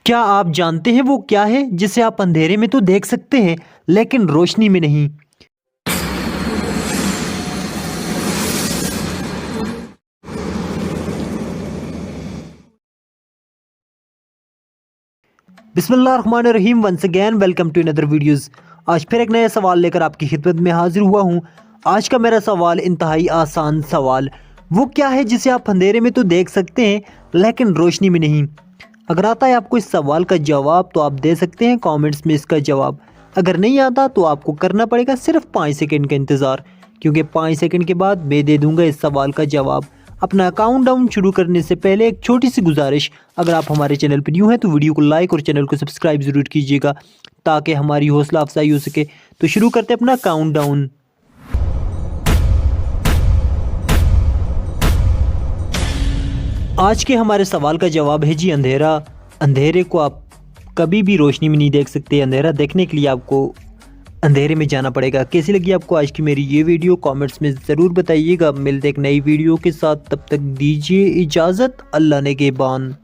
क्या आप जानते हैं वो क्या है जिसे आप अंधेरे में तो देख सकते हैं लेकिन रोशनी में नहीं। बिस्मिल्लाहिर्रहमानिर्रहीम। Once again welcome to another videos. आज फिर एक नया सवाल लेकर आपकी खिदमत में हाजिर हुआ हूँ। आज का मेरा सवाल इंतहाई आसान सवाल, वो क्या है जिसे आप अंधेरे में तो देख सकते हैं लेकिन रोशनी में नहीं। अगर आता है आपको इस सवाल का जवाब तो आप दे सकते हैं कमेंट्स में इसका जवाब। अगर नहीं आता तो आपको करना पड़ेगा सिर्फ 5 सेकंड का इंतज़ार, क्योंकि 5 सेकंड के बाद मैं दे दूंगा इस सवाल का जवाब। अपना काउंटडाउन शुरू करने से पहले एक छोटी सी गुजारिश, अगर आप हमारे चैनल पर न्यू हैं तो वीडियो को लाइक और चैनल को सब्सक्राइब ज़रूर कीजिएगा ताकि हमारी हौसला अफजाई हो सके। तो शुरू करते हैं अपना काउंटडाउन। आज के हमारे सवाल का जवाब है जी अंधेरा। अंधेरे को आप कभी भी रोशनी में नहीं देख सकते। अंधेरा देखने के लिए आपको अंधेरे में जाना पड़ेगा। कैसी लगी आपको आज की मेरी ये वीडियो, कमेंट्स में ज़रूर बताइएगा। मिलते एक नई वीडियो के साथ, तब तक दीजिए इजाज़त। अल्लाह ने के बान।